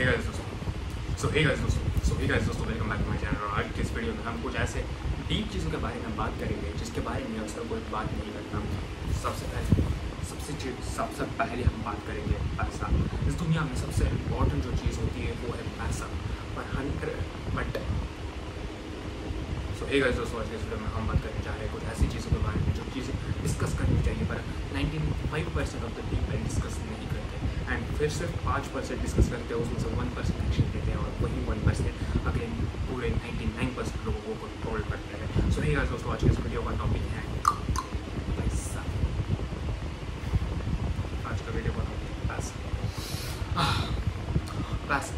हे guys दोस्तों welcome back to my channel. और आज की इस वीडियो में हम कुछ ऐसे डीप चीज़ों के बारे में बात करेंगे जिसके बारे में अक्सर कोई बात नहीं करता। सबसे पहले हम बात करेंगे पैसा। इस दुनिया में सबसे इम्पोर्टेंट जो चीज़ होती है वो है पैसा। बट हे गाइस दोस्तों, आज के इस वीडियो में हम बात करने जा रहे हैं कुछ ऐसी चीज़ों के बारे में जो चीज़ें डिस्कस करनी चाहिए पर 95% ऑफ द पीपल डिस्कस नहीं करते। एंड फिर सिर्फ 5% डिस्कस करते हैं, उसमें से 1% एक्शन लेते हैं और वही 1% अगेन पूरे 99% लोगों को कंट्रोल करते हैं। हे गाइस दोस्तों, आज के इस वीडियो का टॉपिक है पैसा। आज का वीडियो का टॉपिक है पैसा। पैसा,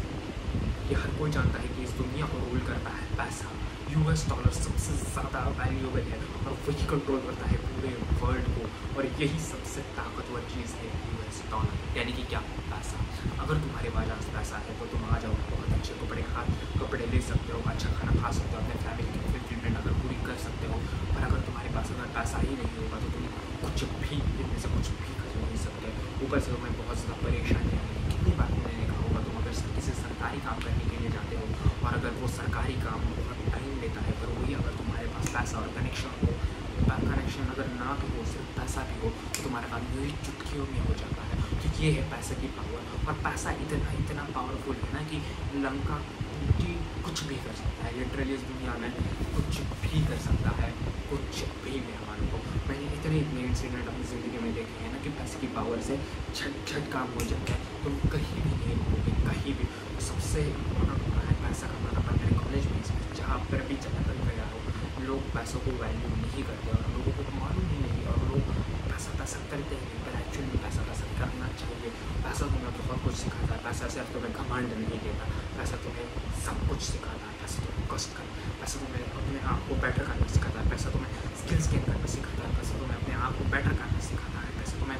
ये हर कोई जानता है कि इस दुनिया को रूल करता है पैसा। US डॉलर सबसे ज़्यादा वैल्यूएबल है और वही कंट्रोल करता है पूरे वर्ल्ड को। और यही सबसे ताकतवर चीज़ है US डॉलर, यानी कि क्या, पैसा। अगर तुम्हारे पास पैसा है तो तुम आ जाओ, बहुत अच्छे कपड़े ले सकते हो, अच्छा खाना खा सकते हो, अपने फैमिली की ट्रीटमेंट अगर पूरी कर सकते हो। पर अगर तुम्हारे पास अगर पैसा ही नहीं होगा तो तुम कुछ भी इनमें से कुछ भी कर नहीं सकते। ऊपर से तुम्हें बहुत ज़्यादा परेशानी आएगी। कितनी बार तुमने देखा होगा, तुम अगर किसी सरकारी काम करने के लिए जाते हो और अगर वो सरकारी काम बहुत टाइम लेता है, पर वही अगर तुम्हारे पास पैसा और कनेक्शन हो, कनेक्शन अगर ना भी हो, सिर्फ पैसा भी हो, तो तुम्हारा काम यही चुटकियों में हो जाता है। तो ये है पैसे की पावर। और पैसा इतना पावरफुल है ना कि लंका की कुछ भी कर सकता है। लिटरली इस दुनिया में कुछ भी कर सकता है, कुछ भी मेहमानों को। मैंने इतने इंसिडेंट अपनी ज़िंदगी में देखे हैं ना कि पैसे की पावर से झट काम हो जाता है। तुम कहीं भी नहीं रुकोगे, कहीं भी। सबसे इम्पोर्टेंट होता है पैसा कमाना। पर मेरे कॉलेज में जहाँ पर भी चला कर गया हो, लोग पैसों को वैल्यू नहीं करते और लोगों को मालूम ही नहीं, और लोग पैसा करते हैं। पर एक्चुअली में पैसा करना चाहिए। पैसा तुम्हें बहुत कुछ सिखाता है। पैसा सिर्फ तुम्हें घमंड नहीं देता, पैसा तुम्हें सब कुछ सिखाता है। पैसा तुम्हें कष्ट कर, पैसा तुम्हें अपने आप को बेटर करना सिखाता है। पैसा तुम्हें स्किल्स गेन करना सिखाता है। पैसा तुम्हें अपने आप को बेटर करना सिखाता है। पैसा तुम्हें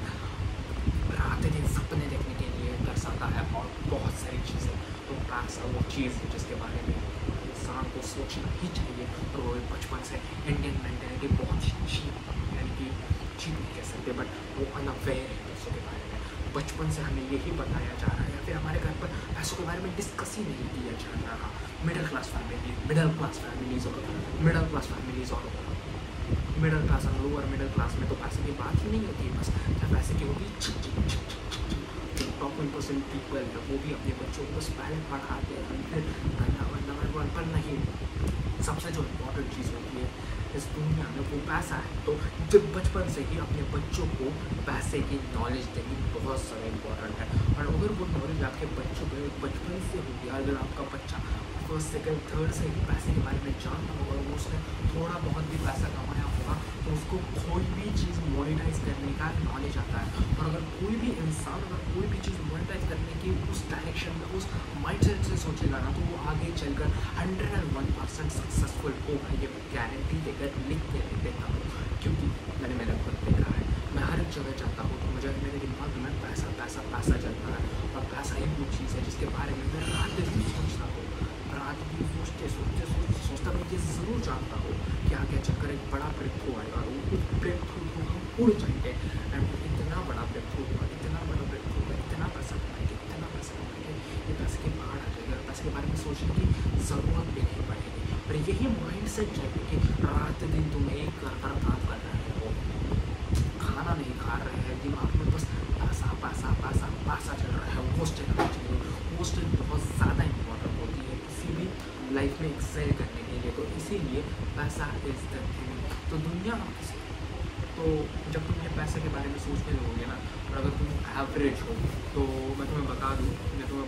रात दिन सपने देखने के लिए दर्शाता है और बहुत सारी चीज़ें। तो पैसा वो चीज़ है जिसके बारे में इंसान को सोचना ही चाहिए। और वो बचपन से इंडियन मेंटेलिटी बहुत ही चीप, यानी कि चीप नहीं कह सकते, बट वो अनअवेयर है पैसों के बारे में। बचपन से हमें यही बताया जा रहा है, या फिर हमारे घर पर पैसों के बारे में डिस्कस ही नहीं किया जा रहा। मिडिल क्लास फैमिलीज और लोअर मिडिल क्लास में तो पैसे की बात ही नहीं होती है। बस क्या पैसे की होगी, टॉप 1% पीपल है वो भी अपने बच्चों को बस पहले पढ़ाते हैं, फिर नंबर 1 पर नहीं। सबसे जो इम्पोर्टेंट चीज़ होती है इस दुनिया में वो पैसा है। तो जब बचपन से ही अपने बच्चों को पैसे की नॉलेज देनी बहुत ज़्यादा इम्पोर्टेंट है। और अगर वो नॉलेज आपके बच्चों को बचपन से होगी, अगर आपका बच्चा फर्स्ट सेकंड थर्ड से ही पैसे के बारे में जानता होगा, वो उसने थोड़ा बहुत भी पैसा कमाया होगा, तो उसको कोई भी चीज़ मोनेटाइज करने का नॉलेज आता है। और अगर कोई भी इंसान अगर कोई भी चीज़ मोनेटाइज करने की उस डायरेक्शन में, उस माइंडसेट से सोचेगा ना, तो वो आगे चलकर 101% सक्सेसफुल होगा। ये गारंटी देकर लिख के देता हूँ, क्योंकि मैंने मेरा खुद देखा है। मैं हर एक जगह जाता हूँ तो मुझे मेरे दिमाग में पैसा चलता है। और पैसा ही वो चीज़ है जिसके बारे में मैं रात दिन सोचता हूँ। रात दिन सोचता मैं ये ज़रूर जानता हूँ कि आगे चलकर एक बड़ा ब्रेक थ्रू आएगा और उस ब्रेक थ्रू को हम उड़ जाएंगे। एंड इतना बड़ा ब्रेक थ्रू होगा, इतना पैसा कमाएंगे, ये पैसे के बाहर आ जाएगा। पैसे के बारे में सोचने की ज़रूरत भी नहीं पड़ेगी। पर यही माइंड सेट चाहिए कि रात दिन तुम एक कर काम कर रहे हो, खाना नहीं खा रहे हैं, दिमाग में बस पैसा चल रहा है। वो स्टेज आना चाहिए। वो स्टेज बहुत ज़्यादा इम्पोर्टेंट होती है किसी भी लाइफ में एक्सेल करने के लिए। तो इसीलिए पैसा इज़ द थिंग। तो दुनिया तो जब तुम ये पैसे के बारे में सोचने लगोगे ना, और अगर तुम एवरेज हो, तो मैं तुम्हें बता दूँ, मैं तुम्हें